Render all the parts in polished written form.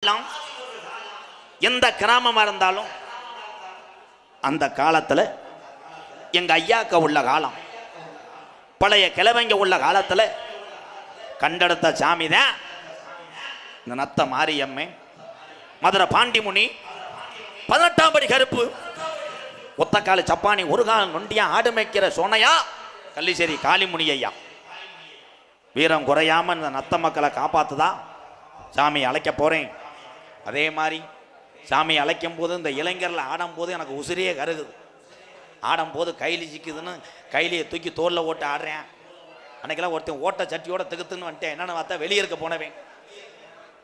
காலம், எந்த கிராமமா இருந்தாலும் அந்த காலத்துல எங்க ஐயாக்க உள்ள காலம், பழைய கிழவங்க உள்ள காலத்துல கண்டெடுத்த சாமி தான் இந்த நத்த மாரியம்மை. மதுரை பாண்டிமுனி, 18ஆம் படி கருப்பு, ஒத்தக்கால சப்பானி, ஒரு கால் நொண்டியா, ஆடு மேய்க்கிற சோனையா, கள்ளிசேரி காளிமுனி ஐயா. வீரம் குறையாம இந்த நத்த மக்களை காப்பாத்துதான் சாமி அழைக்க போறேன். அதே மாதிரி சாமி அழைக்கும் போது இந்த இளைஞர்ல ஆடும் போது எனக்கு உசிரியே கருகுது. ஆடும் போது கைலி சிக்குதுன்னு கைலியை தூக்கி தோல்ல ஓட்ட ஆடுறேன். அன்னைக்கெல்லாம் ஒருத்தன் ஓட்ட சட்டியோட திகுத்துன்னு வந்துட்டேன். என்னன்னு பார்த்தா வெளியே இருக்க போனவேன்.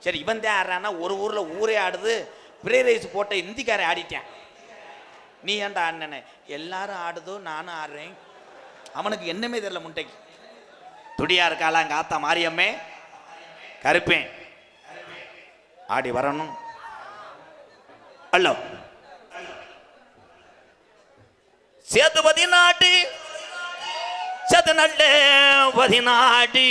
சரி இவன் தான் ஆடுறான்னா, ஒரு ஊர்ல ஊரே ஆடுது, பிரே ரைஸ் போட்ட இந்திக்காரன் ஆடிட்டேன். நீ ஏன்டா ஆடினே? எல்லாரும் ஆடுதோ நானும் ஆடுறேன். அவனுக்கு என்னமே தெரியல. முட்டைக்கு துடியா இருக்காளா எங்க ஆத்தா மாரியம்மே, கருப்பேன் ஆடி வரணும். ஹலோ சேது 14 சது நல்ல 14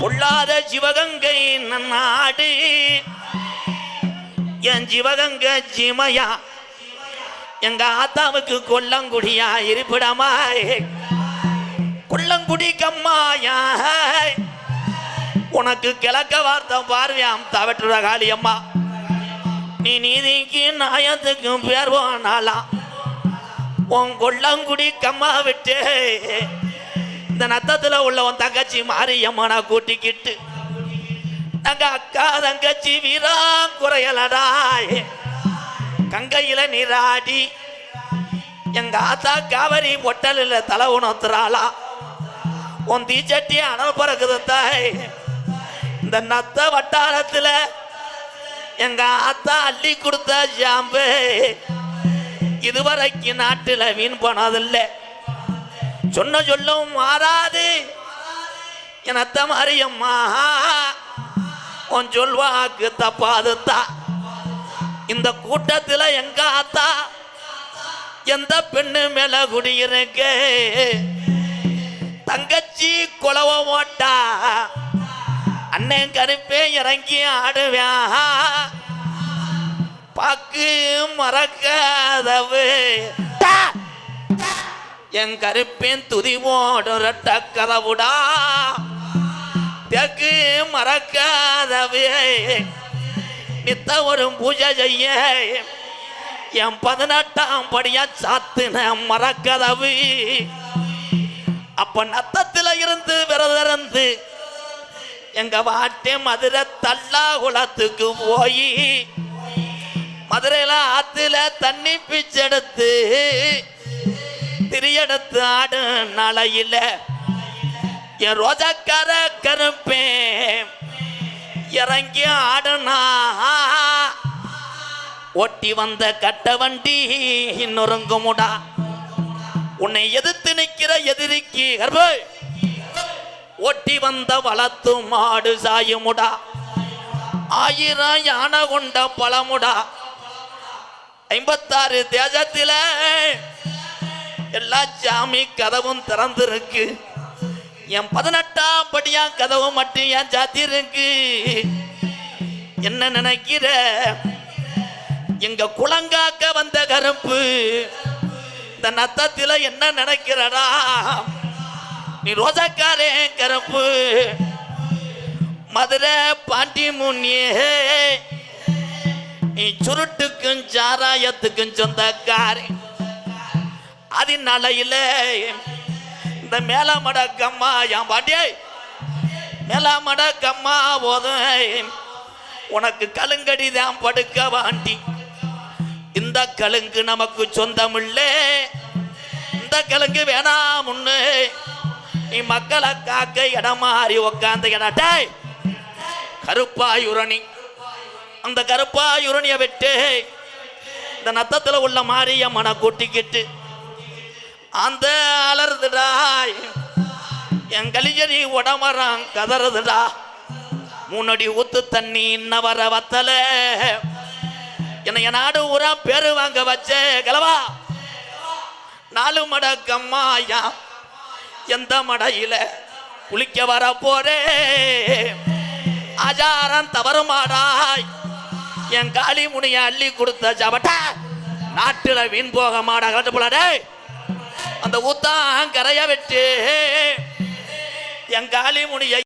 பொல்லாத சிவகங்கை நன்னாடு, என் சிவகங்கை ஜிமையா எங்க ஆத்தாவுக்கு கொல்லங்குடியா இருப்பிடமா, கொல்லங்குடி கம்மாயா உனக்கு கிழக்க வார்த்தை பார்வையாம் தவற்றுற காளியம்மா. நீ நீதிக்கு நாயத்துக்கும் பேர் போனாலாம் உன் கொல்லங்குடி கம்மா விட்டு இந்த நத்தத்துல உள்ள உன் தங்கச்சி மாரியம்மனை கூட்டிக்கிட்டு நாங்க அக்கா தங்கச்சி வீரா குறையலடா கங்கையில நீராடி எங்க ஆத்தா காவரி பொட்டலில் தலை உணர்த்துறாளா. உன் தீச்சட்டி அனல் பறக்குது தாய். இந்த நத்த வட்டாரத்துல எங்க ஆத்தா அள்ளி கொடுத்த ஜாம்பு இதுவரைக்கு நாட்டுல வீண் போனதில்லை. சொன்ன சொல்லும் மாறாது என் அத்த மாரியம்மா, உன் சொல்வாக்கு தப்பாதுத்தா. இந்த கூட்டத்துல எங்க ஆத்தா எந்த பெண்ணு மேல குடியிருக்க தங்கச்சி குலவ ஓட்டா அண்ணன் கருப்பே இறங்கி ஆடுவேன். பாக்கு மறக்காதவு என் கருப்பேன் துதி ஓடுறட்ட கதவுடா, தெக்கு மறக்காதவு நித்த ஒரு பூஜை செய்ய என் 18ஆம் படியா சாத்துன மறக்கதவு. அப்ப நத்தத்துல இருந்து விரதறந்து எங்க வாட்டே மதுரை தள்ளா குளத்துக்கு போய் மதுரையில ஆத்துல தண்ணி பிச்செடுத்து திரியெடுத்து ஆடு நாளையில என் ரோஜாக்கார கருப்பேன் இறங்கி ஆடுனா. ஓட்டி வந்த கட்ட வண்டி நொறுங்குமுடா, உன்னை எதிர்த்து நிற்கிற எதிரிக்கு ஓட்டி வந்த வளத்து மாடு சாயுமுடா. 1000 யானை கொண்ட பழமுடா. 56 தேசத்தில எல்லா சாமி கதவும் திறந்திருக்கு. என் 18ஆம் படியா கதவு மட்டும் என் ஜாத்தி இருக்கு. என்ன நினைக்கிற? எங்க குளங்காக்க வந்த கருப்பு இந்த நத்தத்துல என்ன நினைக்கிறடா? நீ ரோஜாக்காரே கருப்பு, மதுரை பாண்டிமுனியே, நீ சுருட்டுக்கும் சாராயத்துக்கும் சொந்தக்காரி. அதனால இந்த மேலமடக்கம்மா என் பாண்டியே மேலமடக்கம்மா போதும் உனக்கு கலுங்கடி தான் படுக்க வாண்டி. இந்த கலுங்கு நமக்கு சொந்தமில்லை, இந்த கலுங்கு வேணாம். முன்னு நீ மக்களை காக்க இடம் மாறி உக்காந்த இடட்டே கருப்பாயுரணி. அந்த கருப்பாயுரணிய விட்டு இந்த நத்தத்துல உள்ள மாரியம்மனை கூட்டிக்கிட்டு அந்த அலறுதுடா. என் கலிஜரி உடமரம் கதறுதுடா. 3 அடி ஊத்து தண்ணி இன்ன வர வத்தல என்னைய நாடு ஊரா பேரு வாங்க வச்ச கலவா. 4 மடக்கம்மாயா எந்த மடையில குளிக்க வர போறே ஆச்சாரம் தவறுமாடாய் என் காளி முனிய அள்ளி கொடுத்த ஜபட்ட நாட்டுல வீண் போக மாடா கட்டு போலாடே அந்த ஊத்தான் கரைய வெட்டு என் காளி முனிய